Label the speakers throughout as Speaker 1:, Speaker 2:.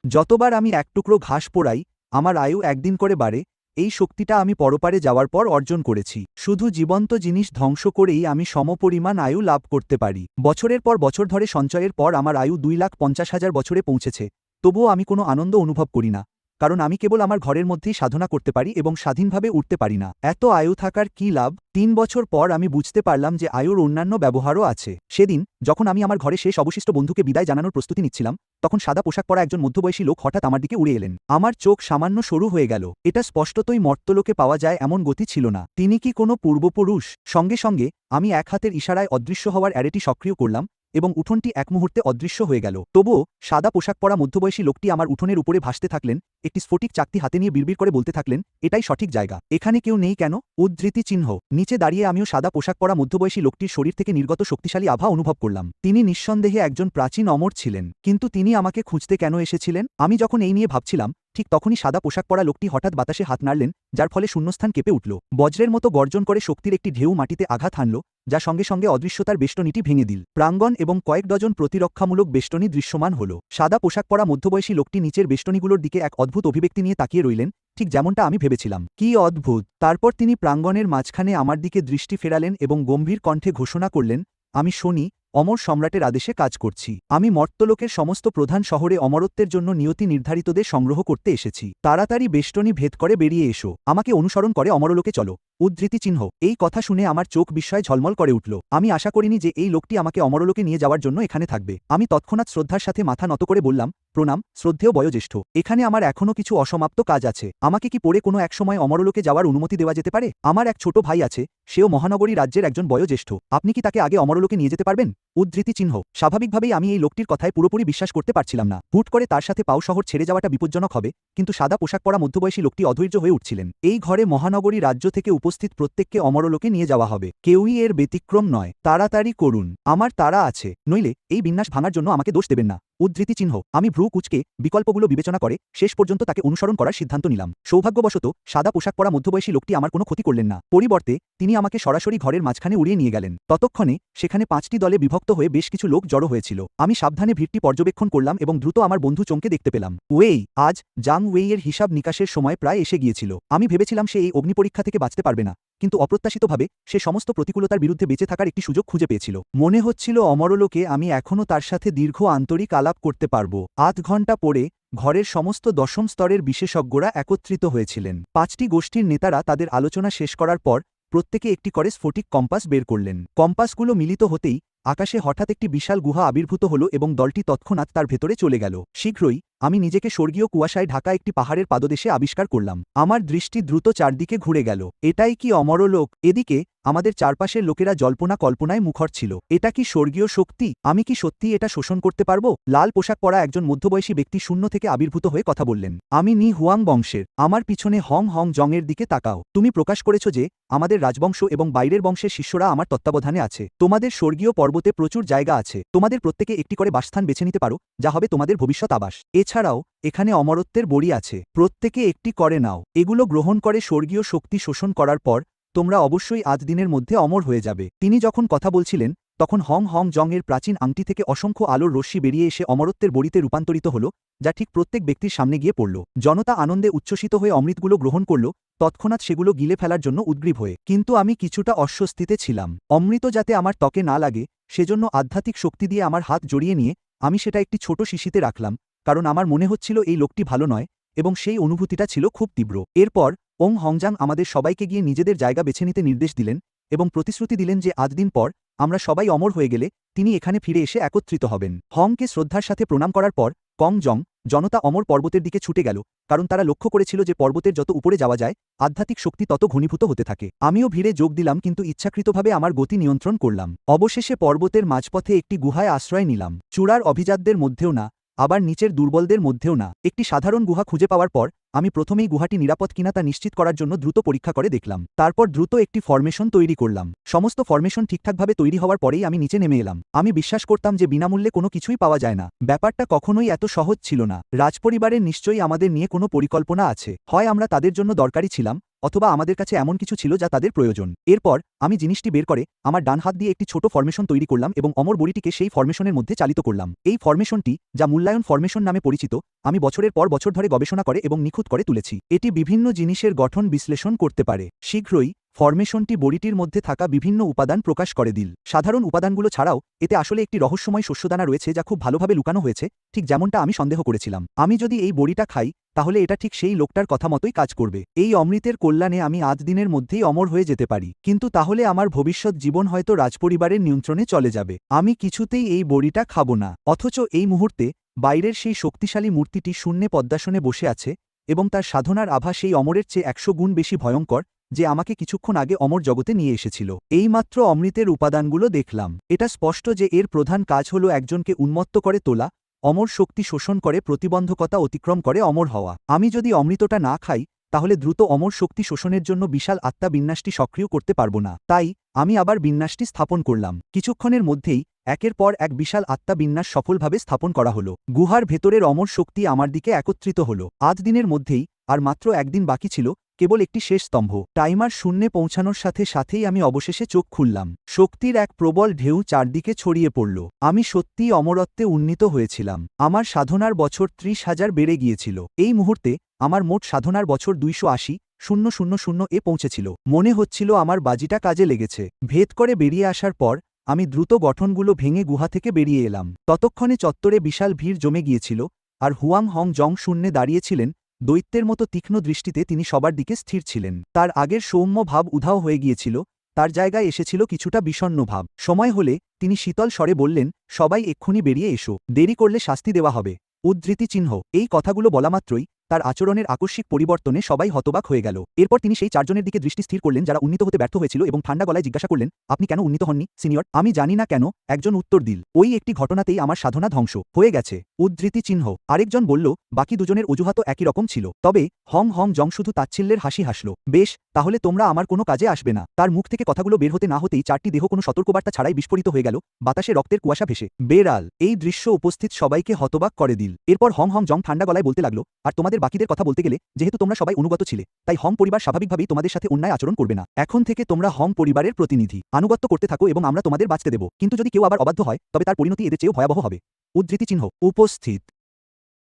Speaker 1: যতবার আমি এক টুকরো ঘাস পোড়াই আমার আয়ু একদিন করে বাড়ে। এই শক্তিটা আমি পরপারে যাওয়ার পর অর্জন করেছি। শুধু জীবন্ত জিনিস ধ্বংস করেই আমি সমপরিমাণ আয়ু লাভ করতে পারি। বছরের পর বছর ধরে সঞ্চয়ের পর আমার আয়ু 2,50,000 বছরে পৌঁছেছে। তবুও আমি কোনো আনন্দ অনুভব করি না, কারণ আমি কেবল আমার ঘরের মধ্যেই সাধনা করতে পারি এবং স্বাধীনভাবে উঠতে পারি না। এত আয়ু থাকার কী লাভ? 3 বছর পর আমি বুঝতে পারলাম যে আয়ুর অন্যান্য ব্যবহারও আছে। সেদিন যখন আমি আমার ঘরে শেষ অবশিষ্ট বন্ধুকে বিদায় জানানোর প্রস্তুতি নিচ্ছিলাম, তখন সাদা পোশাক পরা একজন মধ্যবয়সী লোক হঠাৎ আমার দিকে উড়ে এলেন। আমার চোখ সামান্য সরু হয়ে গেল। এটা স্পষ্টতই মর্ত্যলোকে পাওয়া যায় এমন গতি ছিল না। তিনি কি কোনো পূর্বপুরুষ? সঙ্গে সঙ্গে আমি এক হাতের ইশারায় অদৃশ্য হওয়ার অ্যারেটি সক্রিয় করলাম এবং উঠোনটি এক মুহূর্তে অদৃশ্য হয়ে গেল। তবুও সাদা পোশাক পরা মধ্যবয়সী লোকটি আমার উঠোনের উপরে ভাসতে থাকলেন, একটি স্ফটিক চাকতি হাতে নিয়ে বিড়বিড় করে বলতে থাকলেন, এটাই সঠিক জায়গা। এখানে কেউ নেই কেন? উদ্ধৃতি চিহ্ন। নিচে দাঁড়িয়ে আমিও সাদা পোশাক পরা মধ্যবয়সী লোকটির শরীর থেকে নির্গত শক্তিশালী আভা অনুভব করলাম। তিনি নিঃসন্দেহে একজন প্রাচীন অমর ছিলেন। কিন্তু তিনি আমাকে খুঁজতে কেন এসেছিলেন? আমি যখন এই নিয়ে ভাবছিলাম, ঠিক তখনই সাদা পোশাক পরা লোকটি হঠাৎ বাতাসে হাত নাড়লেন, যার ফলে শূন্যস্থান কেঁপে উঠল। বজ্রের মতো গর্জন করে শক্তির একটি ঢেউ মাটিতে আঘাত হানল, যা সঙ্গে সঙ্গে অদৃশ্যতার বেষ্টনীটি ভেঙে দিল। প্রাঙ্গণ এবং কয়েক ডজন প্রতিরক্ষামূলক বেষ্টনী দৃশ্যমান হল। সাদা পোশাক পরা মধ্যবয়সী লোকটি নিচের বেষ্টনীগুলোর দিকে এক অদ্ভুত অভিব্যক্তি নিয়ে তাকিয়ে রইলেন, ঠিক যেমনটা আমি ভেবেছিলাম। কি অদ্ভুত! তারপর তিনি প্রাঙ্গণের মাঝখানে আমার দিকে দৃষ্টি ফেরালেন এবং গম্ভীর কণ্ঠে ঘোষণা করলেন, আমি শনি, অমর সম্রাটের আদেশে কাজ করছি। আমি মর্ত্যলোকের সমস্ত প্রধান শহরে অমরত্বের জন্য নিয়তি নির্ধারিতদের সংগ্রহ করতে এসেছি। তাড়াতাড়ি বেষ্টনী ভেদ করে বেরিয়ে এসো। আমাকে অনুসরণ করে অমরলোকে চলো। উদ্ধৃতি চিহ্ন। এই কথা শুনে আমার চোখ বিস্ময়ে ঝলমল করে উঠল। আমি আশা করিনি যে এই লোকটি আমাকে অমরলোকে নিয়ে যাওয়ার জন্য এখানে থাকবে। আমি তৎক্ষণাৎ শ্রদ্ধার সাথে মাথা নত করে বললাম, প্রণাম, শ্রদ্ধেয় বয়োজ্যেষ্ঠ। এখানে আমার এখনও কিছু অসমাপ্ত কাজ আছে। আমাকে কি পরে কোনো এক সময় অমরলোকে যাওয়ার অনুমতি দেওয়া যেতে পারে? আমার এক ছোট ভাই আছে, সেও মহানগরী রাজ্যের একজন বয়োজ্যেষ্ঠ। আপনি কি তাকে আগে অমরলোকে নিয়ে যেতে পারবেন? উদ্ধৃতি চিহ্ন। স্বাভাবিকভাবেই আমি এই লোকটির কথায় পুরোপুরি বিশ্বাস করতে পারছিলাম না। হুট করে তার সাথে পাও শহর ছেড়ে যাওয়াটা বিপজ্জনক হবে, কিন্তু সাদা পোশাক পরা মধ্যবয়সী লোকটি অধৈর্য হয়ে উঠছিলেন। এই ঘরে মহানগরী রাজ্য থেকে উপস্থিত প্রত্যেককে অমরলোকে নিয়ে যাওয়া হবে। কেউই এর ব্যতিক্রম নয়। তাড়াতাড়ি করুন, আমার তাড়া আছে, নইলে এই বিন্যাস ভাঙার জন্য আমাকে দোষ দেবেন না। উদ্ধৃতি চিহ্ন। আমি ভ্রু কুঁচকে বিকল্পগুলো বিবেচনা করে শেষ পর্যন্ত তাকে অনুসরণ করার সিদ্ধান্ত নিলাম। সৌভাগ্যবশত সাদা পোশাক পরা মধ্যবয়সী লোকটি আমার কোনো ক্ষতি করলেন না। পরিবর্তে তিনি আমাকে সরাসরি ঘরের মাঝখানে উড়িয়ে নিয়ে গেলেন। ততক্ষণে সেখানে 5টি দলে বিভক্ত হয়ে বেশ কিছু লোক জড়ো হয়েছিল। আমি সাবধানে ভিড়টি পর্যবেক্ষণ করলাম এবং দ্রুত আমার বন্ধু চমকে দেখতে পেলাম। ওয়েই, আজ জাং ওয়েইয়ের হিসাব নিকাশের সময় প্রায় এসে গিয়েছিল। আমি ভেবেছিলাম সে এই অগ্নিপরীক্ষা থেকে বাঁচতে পারবে না, কিন্তু অপ্রত্যাশিতভাবে সে সমস্ত প্রতিকূলতার বিরুদ্ধে বেঁচে থাকার একটি সুযোগ খুঁজে পেয়েছিল। মনে হচ্ছিল অমরলোকে আমি এখনও তার সাথে দীর্ঘ আন্তরিক আলাপ করতে পারব। আধ ঘন্টা পরে ঘরের সমস্ত দশম স্তরের বিশেষজ্ঞরা একত্রিত হয়েছিলেন। 5টি গোষ্ঠীর নেতারা তাদের আলোচনা শেষ করার পর প্রত্যেকে একটি করে স্ফটিক কম্পাস বের করলেন। কম্পাসগুলো মিলিত হতেই আকাশে হঠাৎ একটি বিশাল গুহা আবির্ভূত হল এবং দলটি তৎক্ষণাৎ তার ভেতরে চলে গেল। শীঘ্রই আমি নিজেকে স্বর্গীয় কুয়াশায় ঢাকা একটি পাহাড়ের পাদদেশে আবিষ্কার করলাম। আমার দৃষ্টি দ্রুত চারদিকে ঘুরে গেল। এটাই কি অমরলোক? এদিকে আমাদের চারপাশের লোকেরা জল্পনা কল্পনায় মুখর ছিল। এটা কি স্বর্গীয় শক্তি? আমি কি সত্যি এটা শোষণ করতে পারবো? লাল পোশাক পরা একজন মধ্যবয়সী ব্যক্তি শূন্য থেকে আবির্ভূত হয়ে কথা বললেন। আমি নি হুয়াং বংশের। আমার পিছনে হং হং জংয়ের দিকে তাকাও। তুমি প্রকাশ করেছ যে আমাদের রাজবংশ এবং বাইরের বংশের শিষ্যরা আমার তত্ত্বাবধানে আছে। তোমাদের স্বর্গীয় পর্বতে প্রচুর জায়গা আছে। তোমাদের প্রত্যেকে একটি করে বাসস্থান বেছে নিতে পারো, যা হবে তোমাদের ভবিষ্যৎ আবাস। এছাড়াও এখানে অমরত্বের বড়ি আছে। প্রত্যেকে একটি করে নাও। এগুলো গ্রহণ করে স্বর্গীয় শক্তি শোষণ করার পর তোমরা অবশ্যই আজ দিনের মধ্যে অমর হয়ে যাবে। তিনি যখন কথা বলছিলেন, তখন হং হং জং এর প্রাচীন আংটি থেকে অসংখ্য আলোর রশ্মি বেরিয়ে এসে অমরত্বের বড়িতে রূপান্তরিত হল, যা ঠিক প্রত্যেক ব্যক্তির সামনে গিয়ে পড়ল। জনতা আনন্দে উচ্ছ্বসিত হয়ে অমৃতগুলো গ্রহণ করল, তৎক্ষণাৎ সেগুলো গিলে ফেলার জন্য উদ্গ্রীব হয়ে। কিন্তু আমি কিছুটা অস্বস্তিতে ছিলাম। অমৃত যাতে আমার ত্বকে না লাগে সেজন্য আধ্যাত্মিক শক্তি দিয়ে আমার হাত জড়িয়ে নিয়ে আমি সেটা একটি ছোট শিশিতে রাখলাম, কারণ আমার মনে হচ্ছিল এই লোকটি ভালো নয় এবং সেই অনুভূতিটা ছিল খুব তীব্র। এরপর ওং হংজাং আমাদের সবাইকে গিয়ে নিজেদের জায়গা বেছে নিতে নির্দেশ দিলেন এবং প্রতিশ্রুতি দিলেন যে আজ দিন পর আমরা সবাই অমর হয়ে গেলে তিনি এখানে ফিরে এসে একত্রিত হবেন। হংকে শ্রদ্ধার সাথে প্রণাম করার পর কং জং জনতা অমর পর্বতের দিকে ছুটে গেল, কারণ তারা লক্ষ্য করেছিল যে পর্বতের যত উপরে যাওয়া যায় আধ্যাত্মিক শক্তি তত ঘনীভূত হতে থাকে। আমিও ভিড়ে যোগ দিলাম, কিন্তু ইচ্ছাকৃতভাবে আমার গতি নিয়ন্ত্রণ করলাম। অবশেষে পর্বতের মাঝপথে একটি গুহায় আশ্রয় নিলাম। চূড়ার অভিজাতদের মধ্যেও না, আবার নিচের দুর্বলদের মধ্যেও না। একটি সাধারণ গুহা খুঁজে পাওয়ার পর আমি প্রথমেই গুহাটি নিরাপদ কিনা তা নিশ্চিত করার জন্য দ্রুত পরীক্ষা করে দেখলাম। তারপর দ্রুত একটি ফরমেশন তৈরি করলাম। সমস্ত ফরমেশন ঠিকঠাকভাবে তৈরি হওয়ার পরেই আমি নিচে নেমে এলাম। আমি বিশ্বাস করতাম যে বিনামূল্যে কোনো কিছুই পাওয়া যায় না। ব্যাপারটা কখনোই এত সহজ ছিল না। রাজপরিবারের নিশ্চয়ই আমাদের নিয়ে কোনো পরিকল্পনা আছে। হয় আমরা তাদের জন্য দরকারি ছিলাম, অথবা আমাদের কাছে এমন কিছু ছিল যা তাদের প্রয়োজন। এরপর আমি জিনিসটি বের করে আমার ডান হাত দিয়ে একটি ছোট ফরমেশন তৈরি করলাম এবং অমর বড়িটিকে সেই ফরমেশনের মধ্যে চালিত করলাম। এই ফরমেশনটি, যা মূল্যায়ন ফরমেশন নামে পরিচিত, আমি বছরের পর বছর ধরে গবেষণা করে এবং নিখুঁত করে তুলেছি। এটি বিভিন্ন জিনিসের গঠন বিশ্লেষণ করতে পারে। শীঘ্রই ফরমেশনটি বড়িটির মধ্যে থাকা বিভিন্ন উপাদান প্রকাশ করে দিল। সাধারণ উপাদানগুলো ছাড়াও এতে আসলে একটি রহস্যময় শস্যদানা রয়েছে যা খুব ভালোভাবে লুকানো হয়েছে, ঠিক যেমনটা আমি সন্দেহ করেছিলাম। আমি যদি এই বড়িটা খাই তাহলে এটা ঠিক সেই লোকটার কথা মতোই কাজ করবে। এই অমৃতের কল্যাণে আমি আজ দিনের মধ্যেই অমর হয়ে যেতে পারি, কিন্তু তাহলে আমার ভবিষ্যৎ জীবন হয়তো রাজপরিবারের নিয়ন্ত্রণে চলে যাবে। আমি কিছুতেই এই বড়িটা খাব না। অথচ এই মুহূর্তে বাইরের সেই শক্তিশালী মূর্তিটি শূন্যে পদ্মাসনে বসে আছে এবং তার সাধনার আভা সেই অমরের চেয়ে 100 গুণ বেশি ভয়ঙ্কর, যে আমাকে কিছুক্ষণ আগে অমর জগতে নিয়ে এসেছিল। এইমাত্র অমৃতের উপাদানগুলো দেখলাম। এটা স্পষ্ট যে এর প্রধান কাজ হল একজনকে উন্মত্ত করে তোলা, অমর শক্তি শোষণ করে প্রতিবন্ধকতা অতিক্রম করে অমর হওয়া। আমি যদি অমৃতটা না খাই তাহলে দ্রুত অমর শক্তি শোষণের জন্য বিশাল আত্মা বিন্যাসটি সক্রিয় করতে পারব না। তাই আমি আবার বিন্যাসটি স্থাপন করলাম। কিছুক্ষণের মধ্যেই একের পর এক বিশাল আত্মা বিন্যাস সফলভাবে স্থাপন করা হলো। গুহার ভেতরের অমর শক্তি আমার দিকে একত্রিত হল। আজ দিনের মধ্যেই আর মাত্র একদিন বাকি ছিল, কেবল একটি শেষ স্তম্ভ। টাইমার শূন্যে পৌঁছানোর সাথে সাথেই আমি অবশেষে চোখ খুললাম। শক্তির এক প্রবল ঢেউ চারদিকে ছড়িয়ে পড়ল। আমি সত্যিই অমরত্বে উন্নীত হয়েছিলাম। আমার সাধনার বছর 30,000 বেড়ে গিয়েছিল। এই মুহূর্তে আমার মোট সাধনার বছর 280,000 পৌঁছেছিল। মনে হচ্ছিল আমার বাজিটা কাজে লেগেছে। ভেদ করে বেরিয়ে আসার পর আমি দ্রুত গঠনগুলো ভেঙে গুহা থেকে বেরিয়ে এলাম। ততক্ষণে চত্বরে বিশাল ভিড় জমে গিয়েছিল, আর হুয়াং হং জং শূন্যে দাঁড়িয়েছিলেন। দৈত্যের মতো তীক্ষ্ণ দৃষ্টিতে তিনি সবার দিকে স্থির ছিলেন। তার আগের সৌম্য ভাব উধাও হয়ে গিয়েছিল, তার জায়গায় এসেছিল কিছুটা বিষণ্ণ ভাব। সময় হলে তিনি শীতল স্বরে বললেন, সবাই এক্ষুনি বেরিয়ে এসো, দেরি করলে শাস্তি দেওয়া হবে। উদ্ধৃতি চিহ্ন। এই কথাগুলো বলামাত্রই তার আচরণের আকস্মিক পরিবর্তনে সবাই হতবাক হয়ে গেল। এরপর তিনি সেই চারজনের দিকে দৃষ্টি স্থির করলেন যারা উন্নীত হতে ব্যর্থ হয়েছিল এবং ঠান্ডা গলায় জিজ্ঞাসা করলেন, আপনি কেন উন্নীত হননি সিনিয়র? আমি জানি না কেন, একজন উত্তর দিল। ওই একটি ঘটনাতেই আমার সাধনা ধ্বংস হয়ে গেছে। উদ্ধৃতি চিহ্ন। আরেকজন বলল, বাকি দুজনের অজুহাতও একই রকম ছিল। তবে হং হং জং শুধু তাচ্ছিল্যের হাসি হাসল। বেশ, তাহলে তোমরা আমার কোনো কাজে আসবে না। তার মুখ থেকে কথাগুলো বের হতে না হতেই চারটি দেহ কোনো সতর্কবার্তা ছাড়াই বিস্ফোরিত হয়ে গেল, বাতাসে রক্তের কুয়াশা ভেসে বেড়াল। এই দৃশ্য উপস্থিত সবাইকে হতবাক করে দিল। এরপর হং হং জং ঠান্ডা গলায় বলতে লাগলো, আর তোমাদের বাকিদের কথা বলতে গেলে, যেহেতু তোমরা সবাই অনুগত ছিলে, তাই হং পরিবার স্বাভাবিকভাবেই তোমাদের সাথে অন্যায় আচরণ করবে না। এখন থেকে তোমরা হং পরিবারের প্রতিনিধি। আনুগত্য করতে থাকো এবং আমরা তোমাদের বাঁচতে দেব, কিন্তু যদি কেউ আবার অবাধ্য হয় তবে তার পরিণতি এদের চেয়েও ভয়াবহ হবে। উদ্ধৃতি চিহ্ন। উপস্থিত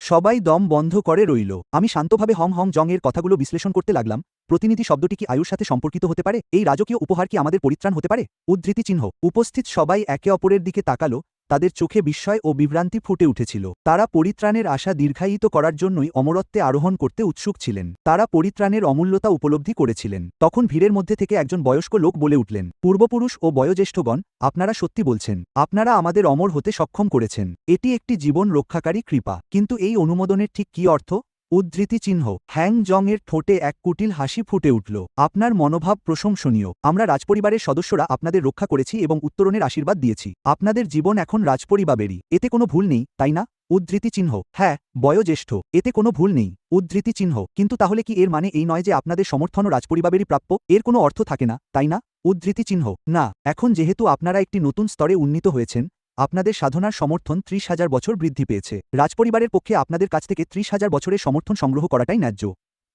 Speaker 1: সবাই দম বন্ধ করে রইল। আমি শান্তভাবে হং হং জং এর কথাগুলো বিশ্লেষণ করতে লাগলাম। প্রতিনিধি শব্দটি কি আয়ুর সাথে সম্পর্কিত হতে পারে? এই রাজকীয় উপহার কি আমাদের পরিত্রাণ হতে পারে? উদ্ধৃতি চিহ্ন। উপস্থিত সবাই একে অপরের দিকে তাকালো, তাদের চোখে বিস্ময় ও বিভ্রান্তি ফুটে উঠেছিল। তারা পরিত্রাণের আশা দীর্ঘায়িত করার জন্যই অমরত্বে আরোহণ করতে উৎসুক ছিলেন। তারা পরিত্রাণের অমূল্যতা উপলব্ধি করেছিলেন। তখন ভিড়ের মধ্যে থেকে একজন বয়স্ক লোক বলে উঠলেন, পূর্বপুরুষ ও বয়োজ্যেষ্ঠগণ, আপনারা সত্যি বলছেন। আপনারা আমাদের অমর হতে সক্ষম করেছেন। এটি একটি জীবন রক্ষাকারী কৃপা। কিন্তু এই অনুমোদনের ঠিক কী অর্থ? উদ্ধৃতি চিহ্ন। হ্যাং জং এর ঠোঁটে এক কুটিল হাসি ফুটে উঠল। আপনার মনোভাব প্রশংসনীয়। আমরা রাজপরিবারের সদস্যরা আপনাদের রক্ষা করেছি এবং উত্তরণের আশীর্বাদ দিয়েছি। আপনাদের জীবন এখন রাজপরিবারেরই। এতে কোনো ভুল নেই, তাই না? উদ্ধৃতি চিহ্ন। হ্যাঁ, বয়োজ্যেষ্ঠ, এতে কোনো ভুল নেই। উদ্ধৃতি চিহ্ন। কিন্তু তাহলে কি এর মানে এই নয় যে আপনাদের সমর্থনও রাজপরিবারেরই প্রাপ্য? এর কোনো অর্থ থাকে না, তাই না? উদ্ধৃতি চিহ্ন। না, এখন যেহেতু আপনারা একটি নতুন স্তরে উন্নীত হয়েছেন, আপনাদের সাধনার সমর্থন 30,000 বছর বৃদ্ধি পেয়েছে। রাজপরিবারের পক্ষে আপনাদের কাছ থেকে 30,000 বছরের সমর্থন সংগ্রহ করাটাই ন্যায্য।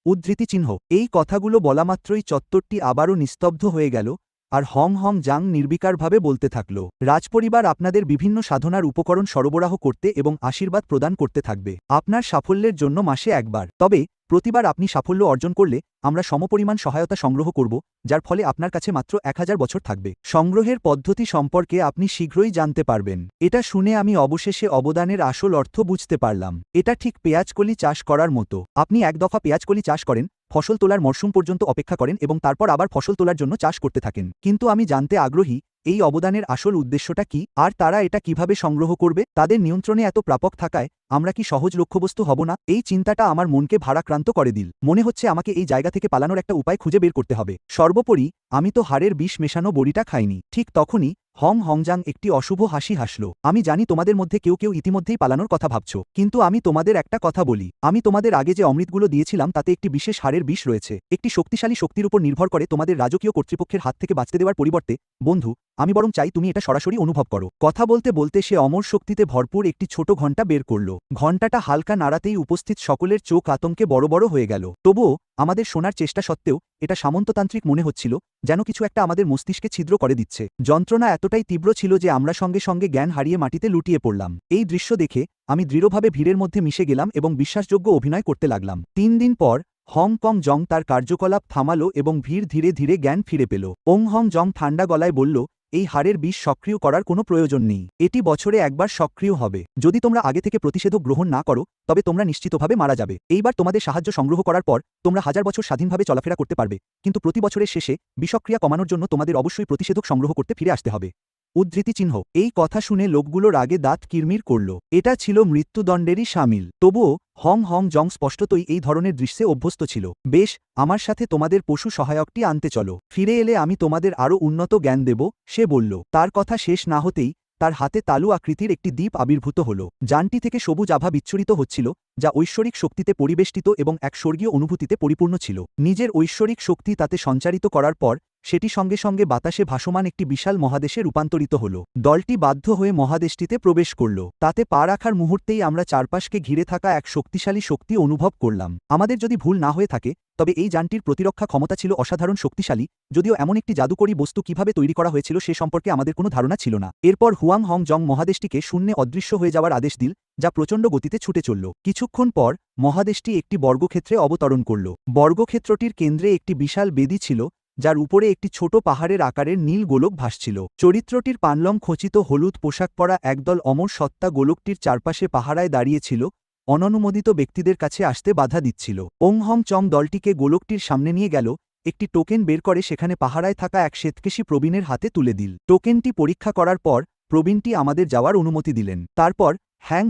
Speaker 1: উদ্ধৃতি চিহ্ন। এই কথাগুলো বলামাত্রই চত্বরটি আবারও নিস্তব্ধ হয়ে গেল, আর হং হং জাং নির্বিকারভাবে বলতে থাকল, রাজপরিবার আপনাদের বিভিন্ন সাধনার উপকরণ সরবরাহ করতে এবং আশীর্বাদ প্রদান করতে থাকবে। আপনার সাফল্যের জন্য মাসে একবার, তবে প্রতিবার আপনি সাফল্য অর্জন করলে আমরা সমপরিমাণ সহায়তা সংগ্রহ করব, যার ফলে আপনার কাছে মাত্র 1000 বছর থাকবে। সংগ্রহের পদ্ধতি সম্পর্কে আপনি শীঘ্রই জানতে পারবেন। এটা শুনে আমি অবশেষে অবদানের আসল অর্থ বুঝতে পারলাম। এটা ঠিক পেঁয়াজকলি চাষ করার মতো। আপনি এক দফা পেঁয়াজকলি চাষ করেন, ফসল তোলার মরশুম পর্যন্ত অপেক্ষা করেন এবং তারপর আবার ফসল তোলার জন্য চাষ করতে থাকেন। কিন্তু আমি জানতে আগ্রহী, এই অবদানের আসল উদ্দেশ্যটা কি, আর তারা এটা কিভাবে সংগ্রহ করবে? তাদের নিয়ন্ত্রণে এত প্রাপক থাকায় আমরা কি সহজ লক্ষ্যবস্তু হব না? এই চিন্তাটা আমার মনকে ভারাক্রান্ত করে দিল। মনে হচ্ছে আমাকে এই জায়গা থেকে পালানোর একটা উপায় খুঁজে বের করতে হবে। সর্বোপরি আমি তো হাড়ের বিষ মেশানো বড়িটা খাইনি। ঠিক তখনই হং হংজাং একটি অশুভ হাসি হাসল। আমি জানি তোমাদের মধ্যে কেউ কেউ ইতিমধ্যেই পালানোর কথা ভাবছ, কিন্তু আমি তোমাদের একটা কথা বলি। আমি তোমাদের আগে যে অমৃতগুলো দিয়েছিলাম তাতে একটি বিশেষ হাড়ের বিষ রয়েছে। একটি শক্তিশালী শক্তির উপর নির্ভর করে তোমাদের রাজকীয় কর্তৃপক্ষের হাত থেকে বাঁচতে দেওয়ার পরিবর্তে, বন্ধু, আমি বরং চাই তুমি এটা সরাসরি অনুভব করো। কথা বলতে বলতে সে অমর শক্তিতে ভরপুর একটি ছোট ঘণ্টা বের করল। ঘণ্টাটা হালকা নাড়াতেই উপস্থিত সকলের চোখ আতঙ্কে বড় বড় হয়ে গেল। তবুও আমাদের শোনার চেষ্টা সত্ত্বেও এটা সামন্ততান্ত্রিক মনে হচ্ছিল, যেন কিছু একটা আমাদের মস্তিষ্কে ছিদ্র করে দিচ্ছে। যন্ত্রণা এতটাই তীব্র ছিল যে আমরা সঙ্গে সঙ্গে জ্ঞান হারিয়ে মাটিতে লুটিয়ে পড়লাম। এই দৃশ্য দেখে আমি দৃঢ়ভাবে ভিড়ের মধ্যে মিশে গেলাম এবং বিশ্বাসযোগ্য অভিনয় করতে লাগলাম। 3 দিন পর হংকং জং তার কার্যকলাপ থামালো এবং ভিড় ধীরে ধীরে জ্ঞান ফিরে পেল। হং জং ঠান্ডা গলায় বলল, এই হাড়ের বিষ সক্রিয় করার কোনো প্রয়োজন নেই। এটি বছরে একবার সক্রিয় হবে। যদি তোমরা আগে থেকে প্রতিষেধক গ্রহণ না করো তবে তোমরা নিশ্চিতভাবে মারা যাবে। এইবার তোমাদের সাহায্য সংগ্রহ করার পর তোমরা 1000 বছর স্বাধীনভাবে চলাফেরা করতে পারবে, কিন্তু প্রতি বছরের শেষে বিষক্রিয়া কমানোর জন্য তোমাদের অবশ্যই প্রতিষেধক সংগ্রহ করতে ফিরে আসতে হবে। উদ্ধৃতি চিহ্ন। এই কথা শুনে লোকগুলো রাগে দাঁত কিরমির করল। এটা ছিল মৃত্যুদণ্ডেরই শামিল। তবুও হং জং স্পষ্টতই এই ধরনের দৃশ্যে অভ্যস্ত ছিল। বেশ, আমার সাথে তোমাদের পশু সহায়কটি আনতে চলো। ফিরে এলে আমি তোমাদের আরও উন্নত জ্ঞান দেব, সে বলল। তার কথা শেষ না হতেই তার হাতে তালু আকৃতির একটি দ্বীপ আবির্ভূত হল। যানটি থেকে সবুজ আভা বিচ্ছুরিত হচ্ছিল, যা ঐশ্বরিক শক্তিতে পরিবেষ্টিত এবং এক স্বর্গীয় অনুভূতিতে পরিপূর্ণ ছিল। নিজের ঐশ্বরিক শক্তি তাতে সঞ্চারিত করার পর সেটি সঙ্গে সঙ্গে বাতাসে ভাসমান একটি বিশাল মহাদেশে রূপান্তরিত হল। দলটি বাধ্য হয়ে মহাদেশটিতে প্রবেশ করল। তাতে পা রাখার মুহূর্তেই আমরা চারপাশকে ঘিরে থাকা এক শক্তিশালী শক্তি অনুভব করলাম। আমাদের যদি ভুল না হয়ে থাকে তবে এই যানটির প্রতিরক্ষা ক্ষমতা ছিল অসাধারণ শক্তিশালী, যদিও এমন একটি জাদুকরী বস্তু কিভাবে তৈরি করা হয়েছিল সে সম্পর্কে আমাদের কোনো ধারণা ছিল না। এরপর হং জং মহাদেশটিকে শূন্যে অদৃশ্য হয়ে যাওয়ার আদেশ দিল, যা প্রচণ্ড গতিতে ছুটে চলল। কিছুক্ষণ পর মহাদেশটি একটি বর্গক্ষেত্রে অবতরণ করল। বর্গক্ষেত্রটির কেন্দ্রে একটি বিশাল বেদি ছিল, যার উপরে একটি ছোট পাহাড়ের আকারের নীল গোলক ভাসছিল। চরিত্রটির পানলং খচিত হলুদ পোশাক পরা একদল অমর সত্তা গোলকটির চারপাশে পাহারায় দাঁড়িয়েছিল, অননুমোদিত ব্যক্তিদের কাছে আসতে বাধা দিচ্ছিল। হং চং দলটিকে গোলকটির সামনে নিয়ে গেল, একটি টোকেন বের করে সেখানে পাহারায় থাকা এক শ্বেতকেশী প্রবীণের হাতে তুলে দিল। টোকেনটি পরীক্ষা করার পর প্রবীণটি আমাদের যাওয়ার অনুমতি দিলেন। তারপর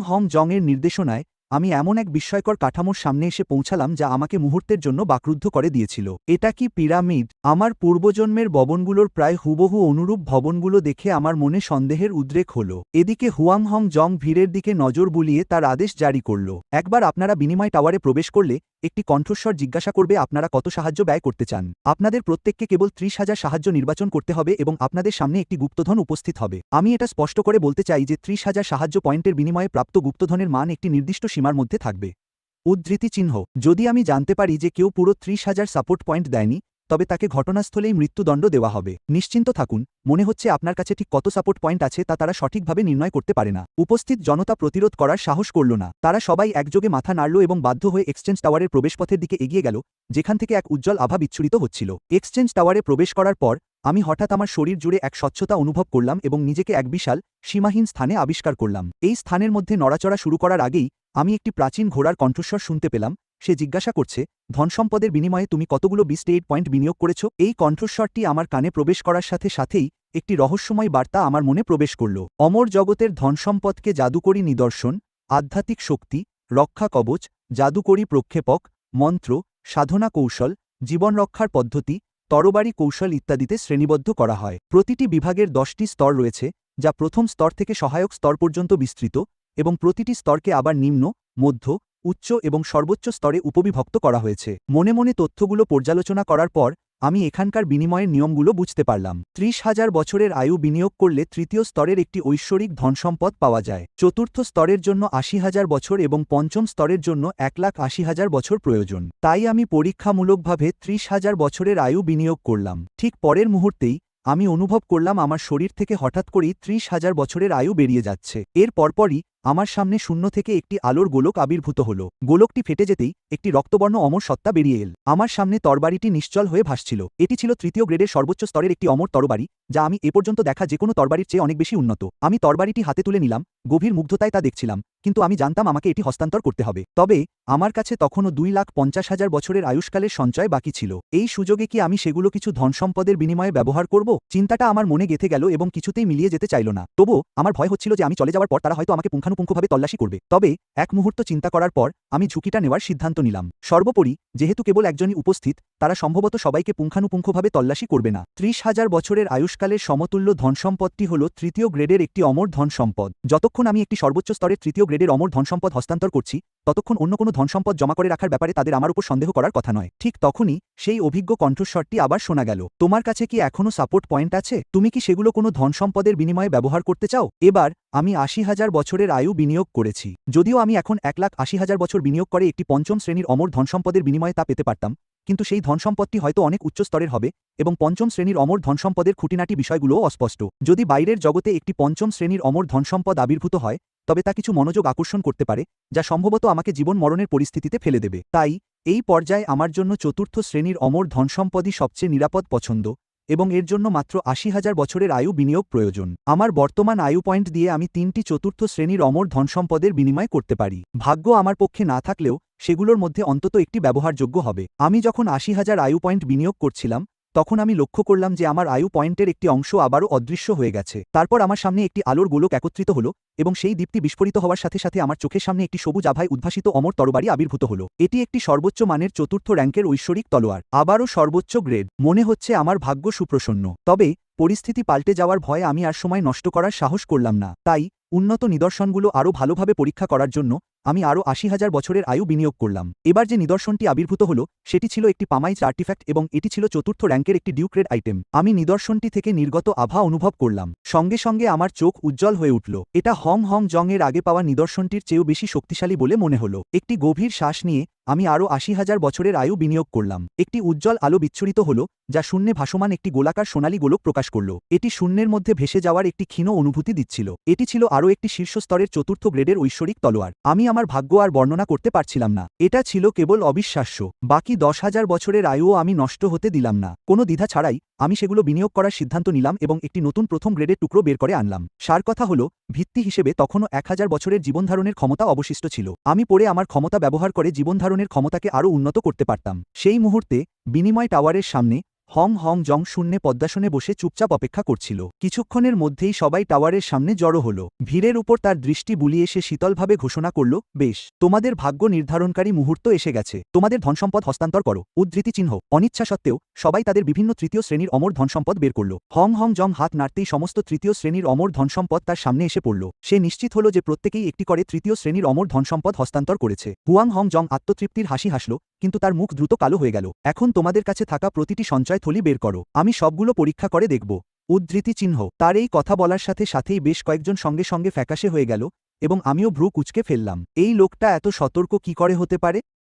Speaker 1: হং জং এর নির্দেশনায় আমি এমন এক বিস্ময়কর কাঠামোর সামনে এসে পৌঁছালাম যা আমাকে মুহূর্তের জন্য বাকরুদ্ধ করে দিয়েছিল। এটা কি পিরামিড? আমার পূর্বজন্মের ভবনগুলোর প্রায় হুবহু অনুরূপ ভবনগুলো দেখে আমার মনে সন্দেহের উদ্রেক হল। এদিকে হং জং ভিড়ের দিকে নজর বুলিয়ে তার আদেশ জারি করল। একবার আপনারা বিনিময় টাওয়ারে প্রবেশ করলে একটি কণ্ঠস্বর জিজ্ঞাসা করবে আপনারা কত সাহায্য ব্যয় করতে চান। আপনাদের প্রত্যেককে কেবল 30,000 সাহায্য নির্বাচন করতে হবে এবং আপনাদের সামনে একটি গুপ্তধন উপস্থিত হবে। আমি এটা স্পষ্ট করে বলতে চাই যে 30,000 সাহায্য পয়েন্টের বিনিময়ে প্রাপ্ত গুপ্তধনের মান একটি নির্দিষ্ট সীমার মধ্যে থাকবে। উদ্ধৃতি চিহ্ন। যদি আমি জানতে পারি যে কেউ পুরো 30,000 সাপোর্ট পয়েন্ট দেয়নি তবে তাকে ঘটনাস্থলেই মৃত্যুদণ্ড দেওয়া হবে। নিশ্চিন্ত থাকুন, মনে হচ্ছে আপনার কাছে ঠিক কত সাপোর্ট পয়েন্ট আছে তা তারা সঠিকভাবে নির্ণয় করতে পারে না। উপস্থিত জনতা প্রতিরোধ করার সাহস করল না। তারা সবাই একযোগে মাথা নাড়ল এবং বাধ্য হয়ে এক্সচেঞ্জ টাওয়ারের প্রবেশপথের দিকে এগিয়ে গেল, যেখান থেকে এক উজ্জ্বল আভা বিচ্ছুরিত হচ্ছিল। এক্সচেঞ্জ টাওয়ারে প্রবেশ করার পর আমি হঠাৎ আমার শরীর জুড়ে এক স্বচ্ছতা অনুভব করলাম এবং নিজেকে এক বিশাল সীমাহীন স্থানে আবিষ্কার করলাম। এই স্থানের মধ্যে নড়াচড়া শুরু করার আগেই আমি একটি প্রাচীন ঘোড়ার কণ্ঠস্বর শুনতে পেলাম। সে জিজ্ঞাসা করছে, ধনসম্পদের বিনিময়ে তুমি কতগুলো 28 পয়েন্ট বিনিয়োগ করেছ? এই কণ্ঠস্বরটি আমার কানে প্রবেশ করার সাথে সাথেই একটি রহস্যময় বার্তা আমার মনে প্রবেশ করল। অমর জগতের ধনসম্পদকে জাদুকরী নিদর্শন, আধ্যাত্মিক শক্তি, রক্ষা কবচ, জাদুকরী প্রক্ষেপক, মন্ত্র, সাধনা কৌশল, জীবন রক্ষার পদ্ধতি, তরবারি কৌশল ইত্যাদিতে শ্রেণীবদ্ধ করা হয়। প্রতিটি বিভাগের 10টি স্তর রয়েছে, যা প্রথম স্তর থেকে সহায়ক স্তর পর্যন্ত বিস্তৃত, এবং প্রতিটি স্তরকে আবার নিম্ন, মধ্য, উচ্চ এবং সর্বোচ্চ স্তরে উপবিভক্ত করা হয়েছে। মনে মনে তথ্যগুলো পর্যালোচনা করার পর আমি এখানকার বিনিময়ের নিয়মগুলো বুঝতে পারলাম। 30,000 বছরের আয়ু বিনিয়োগ করলে তৃতীয় স্তরের একটি ঐশ্বরিক ধনসম্পদ পাওয়া যায়। চতুর্থ স্তরের জন্য 80,000 বছর এবং পঞ্চম স্তরের জন্য 1,80,000 বছর প্রয়োজন। তাই আমি পরীক্ষামূলকভাবে 30,000 বছরের আয়ু বিনিয়োগ করলাম। ঠিক পরের মুহূর্তেই আমি অনুভব করলাম আমার শরীর থেকে হঠাৎ করেই 30,000 বছরের আয়ু বেরিয়ে যাচ্ছে। এর পরপরই আমার সামনে শূন্য থেকে একটি আলোর গোলক আবির্ভূত হল। গোলকটি ফেটে যেতেই একটি রক্তবর্ণ অমর সত্তা বেরিয়ে এল। আমার সামনে তরবারিটি নিশ্চল হয়ে ভাসছিল। এটি ছিল তৃতীয় গ্রেডের সর্বোচ্চ স্তরের একটি অমর তরবারি, যা আমি এ পর্যন্ত দেখা যে কোনো তরবারির চেয়ে অনেক বেশি উন্নত। আমি তরবারিটি হাতে তুলে নিলাম, গভীর মুগ্ধতায় তা দেখছিলাম, কিন্তু আমি জানতাম আমাকে এটি হস্তান্তর করতে হবে। তবে আমার কাছে তখনও 2,50,000 বছরের আয়ুষ্কালের সঞ্চয় বাকি ছিল। এই সুযোগে কি আমি সেগুলো কিছু ধনসম্পদের বিনিময়ে ব্যবহার করব? চিন্তাটা আমার মনে গেঁথে গেল এবং কিছুতেই মিলিয়ে যেতে চাইল না। তবুও আমার ভয় হচ্ছিল যে আমি চলে যাওয়ার পর তারা হয়তো আমাকে পুঙ্খানুপুঙ্খভাবে তল্লাশি করবে। তবে এক মুহূর্ত চিন্তা করার পর আমি ঝুঁকিটা নেওয়ার সিদ্ধান্ত নিলাম। সর্বোপরি যেহেতু কেবল একজনই উপস্থিত, তারা সম্ভবত সবাইকে পুঙ্খানুপুঙ্খভাবে তল্লাশি করবে না। 30,000 বছরের আয়ুষ্কালের সমতুল্য ধনসম্পদটি হল তৃতীয় গ্রেডের একটি অমর ধনসম্পদ। যতক্ষণ আমি একটি সর্বোচ্চ স্তরের তৃতীয় গ্রেডের অমর ধনসম্পদ হস্তান্তর করছি, ততক্ষণ অন্য কোনো ধনসম্পদ জমা করে রাখার ব্যাপারে তাদের আমার উপর সন্দেহ করার কথা নয়। ঠিক তখনই সেই অভিজ্ঞ কণ্ঠস্বরটি আবার শোনা গেল। তোমার কাছে কি এখনও সাপোর্ট পয়েন্ট আছে? তুমি কি সেগুলো কোনো ধনসম্পদের বিনিময়ে ব্যবহার করতে চাও? এবার আমি 80,000 বছরের আয়ু বিনিয়োগ করেছি। যদিও আমি এখন 1,80,000 বছর বিনিয়োগ করে একটি পঞ্চম শ্রেণীর অমর ধনসম্পদের বিনিময়ে তা পেতে পারতাম, কিন্তু সেই ধনসম্পদটি হয়তো অনেক উচ্চ স্তরের হবে এবং পঞ্চম শ্রেণীর অমর ধনসম্পদের খুঁটিনাটি বিষয়গুলোও অস্পষ্ট। যদি বাইরের জগতে একটি পঞ্চম শ্রেণীর অমর ধনসম্পদ আবির্ভূত হয় তবে তা কিছু মনোযোগ আকর্ষণ করতে পারে, যা সম্ভবত আমাকে জীবন মরণের পরিস্থিতিতে ফেলে দেবে। তাই এই পর্যায়ে আমার জন্য চতুর্থ শ্রেণীর অমর ধনসম্পদই সবচেয়ে নিরাপদ পছন্দ এবং এর জন্য মাত্র ৮০,০০০ বছরের আয়ু বিনিয়োগ প্রয়োজন। আমার বর্তমান আয়ু পয়েন্ট দিয়ে আমি ৩টি চতুর্থ শ্রেণীর অমর ধনসম্পদের বিনিময় করতে পারি। ভাগ্য আমার পক্ষে না থাকলেও সেগুলোর মধ্যে অন্তত একটি ব্যবহারযোগ্য হবে। আমি যখন ৮০,০০০ আয়ু পয়েন্ট বিনিয়োগ করছিলাম তখন আমি লক্ষ্য করলাম যে আমার আয়ু পয়েন্টের একটি অংশ আবারও অদৃশ্য হয়ে গেছে। তারপর আমার সামনে একটি আলোর গোলক একত্রিত হলো এবং সেই দীপ্তি বিস্ফোরিত হওয়ার সাথে সাথে আমার চোখের সামনে একটি সবুজ আভায় উদ্ভাসিত অমর তরবারি আবির্ভূত হলো। এটি একটি সর্বোচ্চ মানের চতুর্থ র্যাঙ্কের ঐশ্বরিক তলোয়ার, আবারও সর্বোচ্চ গ্রেড। মনে হচ্ছে আমার ভাগ্য সুপ্রসন্ন। তবে পরিস্থিতি পাল্টে যাওয়ার ভয়ে আমি আর সময় নষ্ট করার সাহস করলাম না। তাই উন্নত নিদর্শনগুলো আরও ভালোভাবে পরীক্ষা করার জন্য আমি আরও ৮০,০০০ বছরের আয়ু বিনিয়োগ করলাম। এবার যে নিদর্শনটি আবির্ভূত হলো সেটি ছিল একটি পামাইজ আর্টিফ্যাক্ট এবং এটি ছিল চতুর্থ র্যাঙ্কের একটি ডিউক্রেড আইটেম। আমি নিদর্শনটি থেকে নির্গত আভা অনুভব করলাম। সঙ্গে সঙ্গে আমার চোখ উজ্জ্বল হয়ে উঠল। এটা হং হং জং এর আগে পাওয়া নিদর্শনটির চেয়েও বেশি শক্তিশালী বলে মনে হলো। একটি গভীর শ্বাস নিয়ে আমি আরও ৮০,০০০ বছরের আয়ু বিনিয়োগ করলাম। একটি উজ্জ্বল আলো বিচ্ছুরিত হল যা শূন্যে ভাসমান একটি গোলাকার সোনালী গোলক প্রকাশ করল। এটি শূন্যের মধ্যে ভেসে যাওয়ার একটি ক্ষীণ অনুভূতি দিচ্ছিল। এটি ছিল আরও একটি শীর্ষ স্তরের চতুর্থ গ্রেডের ঐশ্বরিক তলোয়ার। আমি আমার ভাগ্য আর বর্ণনা করতে পারছিলাম না। এটা ছিল কেবল অবিশ্বাস্য। বাকি ১০,০০০ বছরের আয়ুও আমি নষ্ট হতে দিলাম না। কোনো দ্বিধা ছাড়াই আমি সেগুলো বিনিয়োগ করার সিদ্ধান্ত নিলাম এবং একটি নতুন প্রথম গ্রেডের টুকরো বের করে আনলাম। সার কথা হলো, ভিত্তি হিসেবে তখনও ১০০০ বছরের জীবনধারণের ক্ষমতা অবশিষ্ট ছিল। আমি পরে আমার ক্ষমতা ব্যবহার করে জীবনধারণের ক্ষমতাকে আরও উন্নত করতে পারতাম। সেই মুহূর্তে বিনিময় টাওয়ারের সামনে হং হং জং শূন্যে পদ্মাসনে বসে চুপচাপ অপেক্ষা করছিল। কিছুক্ষণের মধ্যেই সবাই টাওয়ারের সামনে জড়ো হল। ভিড়ের উপর তার দৃষ্টি বুলিয়ে সে শীতলভাবে ঘোষণা করল, বেশ, তোমাদের ভাগ্য নির্ধারণকারী মুহূর্ত এসে গেছে। তোমাদের ধনসম্পদ হস্তান্তর করো। উদ্ধৃতি চিহ্ন। অনিচ্ছা সত্ত্বেও সবাই তাদের বিভিন্ন তৃতীয় শ্রেণীর অমর ধনসম্পদ বের করল। হং হং জং হাত নাড়তেই সমস্ত তৃতীয় শ্রেণীর অমর ধনসম্পদ তার সামনে এসে পড়ল। সে নিশ্চিত হল যে প্রত্যেকেই একটি করে তৃতীয় শ্রেণীর অমর ধনসম্পদ হস্তান্তর করেছে। হুয়াং হং জং আত্মতৃপ্তির হাসি হাসল, কিন্তু তার মুখ দ্রুত কালো হয়ে গেল। এখন তোমাদের কাছে থাকা প্রতিটি সঞ্চয় থলি বের করো। আমি সবগুলো পরীক্ষা করে দেখব। উদ্ধৃতি চিহ্ন। তার এই কথা বলার সাথে সাথেই বেশ কয়েকজন সঙ্গে সঙ্গে ফ্যাকাশে হয়ে গেল এবং আমিও ভ্রু কুঁচকে ফেললাম। এই লোকটা এত সতর্ক কি করে হতে পারে?